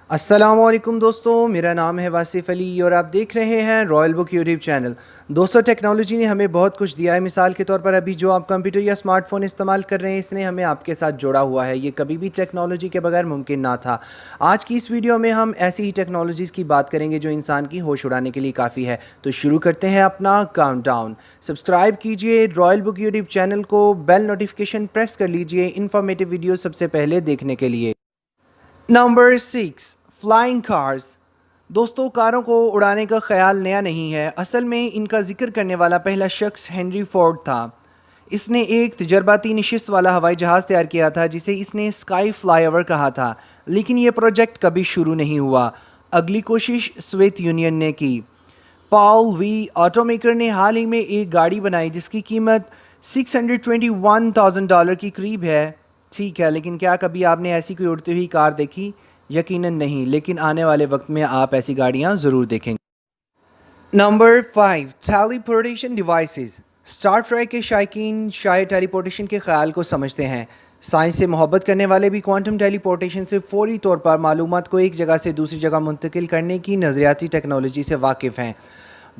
अस्सलामुअलैकुम दोस्तों, मेरा नाम है वासिफ़ अली और आप देख रहे हैं रॉयल बुक यूट्यूब चैनल। दोस्तों, टेक्नोलॉजी ने हमें बहुत कुछ दिया है। मिसाल के तौर पर अभी जो आप कंप्यूटर या स्मार्टफ़ोन इस्तेमाल कर रहे हैं, इसने हमें आपके साथ जोड़ा हुआ है। ये कभी भी टेक्नोलॉजी के बगैर मुमकिन ना था। आज की इस वीडियो में हम ऐसी ही टेक्नोलॉजीज़ की बात करेंगे जो इंसान की होश उड़ाने के लिए काफ़ी है। तो शुरू करते हैं अपना काउंटडाउन। सब्सक्राइब कीजिए रॉयल बुक यूट्यूब चैनल को, बेल नोटिफिकेशन प्रेस कर लीजिए इन्फॉर्मेटिव वीडियो सबसे पहले देखने के लिए। Number 6, flying cars. दोस्तों, कारों को उड़ाने का ख्याल नया नहीं है। असल में इनका जिक्र करने वाला पहला शख्स हेनरी फोर्ड था। इसने एक तजर्बाती नशिस्त वाला हवाई जहाज़ तैयार किया था जिसे इसने स्काई फ्लाईओवर कहा था, लेकिन यह प्रोजेक्ट कभी शुरू नहीं हुआ। अगली कोशिश सोवियत यूनियन ने की। पॉल वी ऑटोमेकर ने हाल ही में एक गाड़ी बनाई जिसकी कीमत $621,000 की करीब है। ठीक है, लेकिन क्या कभी आपने ऐसी कोई उड़ती हुई कार देखी? यकीनन नहीं, लेकिन आने वाले वक्त में आप ऐसी गाड़ियां ज़रूर देखेंगे। Number 5, teleportation devices. Star Trek के शायकीन शायद टेलीपोर्टेशन के ख्याल को समझते हैं। साइंस से मोहब्बत करने वाले भी क्वांटम टेलीपोर्टेशन से फौरी तौर पर मालूमात को एक जगह से दूसरी जगह मुंतकिल करने की नज़रियाती टेक्नोलॉजी से वाकिफ़ हैं।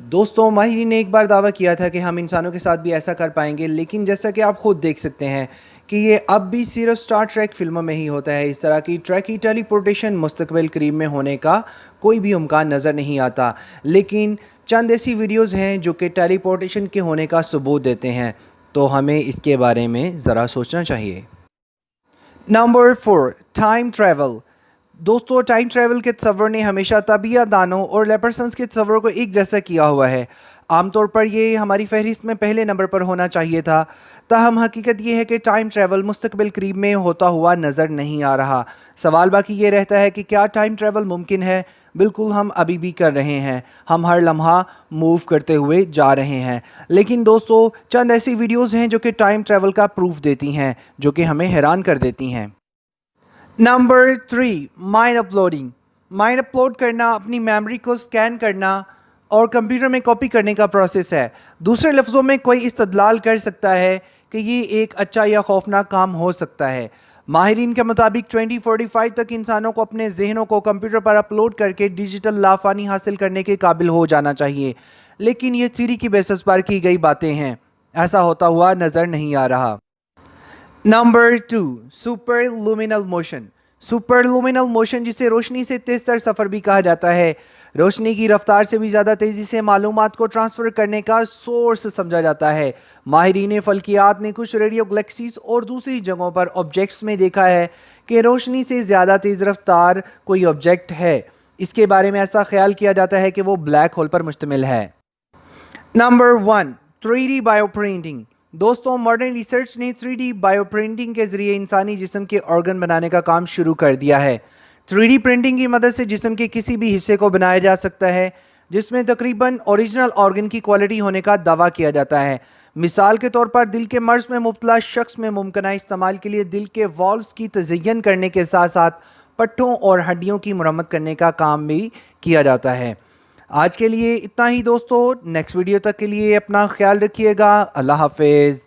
दोस्तों, माहिरीन ने एक बार दावा किया था कि हम इंसानों के साथ भी ऐसा कर पाएंगे, लेकिन जैसा कि आप खुद देख सकते हैं कि ये अब भी सिर्फ स्टार ट्रैक फिल्मों में ही होता है। इस तरह की ट्रैकी टेलीपोर्टेशन मुस्तकबिल करीब में होने का कोई भी इम्कान नज़र नहीं आता, लेकिन चंद ऐसी वीडियोस हैं जो कि टेलीपोर्टेशन के होने का सबूत देते हैं, तो हमें इसके बारे में ज़रा सोचना चाहिए। Number 4, time travel. दोस्तों, टाइम ट्रैवल के तस्वर ने हमेशा तबीयत दानों और लेपर्सन्स के तस्वर को एक जैसा किया हुआ है। आमतौर पर ये हमारी फहरिस्त में पहले नंबर पर होना चाहिए था। ताहम हकीकत ये है कि टाइम ट्रैवल मुस्तकबिल करीब में होता हुआ नज़र नहीं आ रहा। सवाल बाकी ये रहता है कि क्या टाइम ट्रैवल मुमकिन है? बिल्कुल, हम अभी भी कर रहे हैं। हम हर लम्हा मूव करते हुए जा रहे हैं। लेकिन दोस्तों, चंद ऐसी वीडियोज़ हैं जो कि टाइम ट्रैवल का प्रूफ देती हैं, जो कि हमें हैरान कर देती हैं। Number 3, mind uploading. Mind upload करना अपनी मेमोरी को स्कैन करना और कंप्यूटर में कॉपी करने का प्रोसेस है। दूसरे लफ्ज़ों में कोई इस्तदलाल कर सकता है कि ये एक अच्छा या खौफनाक काम हो सकता है। माहिरीन के मुताबिक 2045 तक इंसानों को अपने जहनों को कंप्यूटर पर अपलोड करके डिजिटल लाफानी हासिल करने के काबिल हो जाना चाहिए, लेकिन ये थ्योरी की बेसिस पर की गई बातें हैं। ऐसा होता हुआ नज़र नहीं आ रहा। Number 2, superluminal motion. Superluminal motion, जिसे रोशनी से तेज़तर सफ़र भी कहा जाता है, रोशनी की रफ्तार से भी ज़्यादा तेज़ी से मालूमात को ट्रांसफ़र करने का सोर्स समझा जाता है। माहिरीन फ़ल्कियात ने कुछ रेडियो गैलेक्सीज और दूसरी जगहों पर ऑब्जेक्ट्स में देखा है कि रोशनी से ज़्यादा तेज़ रफ्तार कोई ऑब्जेक्ट है। इसके बारे में ऐसा ख्याल किया जाता है कि वो ब्लैक होल पर मुश्तमिल है। Number 1, 3D bioprinting. दोस्तों, मॉडर्न रिसर्च ने 3D बायोप्रिंटिंग के ज़रिए इंसानी जिस्म के ऑर्गन बनाने का काम शुरू कर दिया है। 3D प्रिंटिंग की मदद से जिस्म के किसी भी हिस्से को बनाया जा सकता है जिसमें तकरीबन ओरिजिनल ऑर्गन की क्वालिटी होने का दावा किया जाता है। मिसाल के तौर पर दिल के मर्ज़ में मुब्तला शख्स में मुमकिन इस्तेमाल के लिए दिल के वॉल्व्स की तज़य्यन करने के साथ साथ पट्टों और हड्डियों की मरम्मत करने का काम भी किया जाता है। आज के लिए इतना ही दोस्तों। नेक्स्ट वीडियो तक के लिए अपना ख्याल रखिएगा। अल्लाह हाफिज़।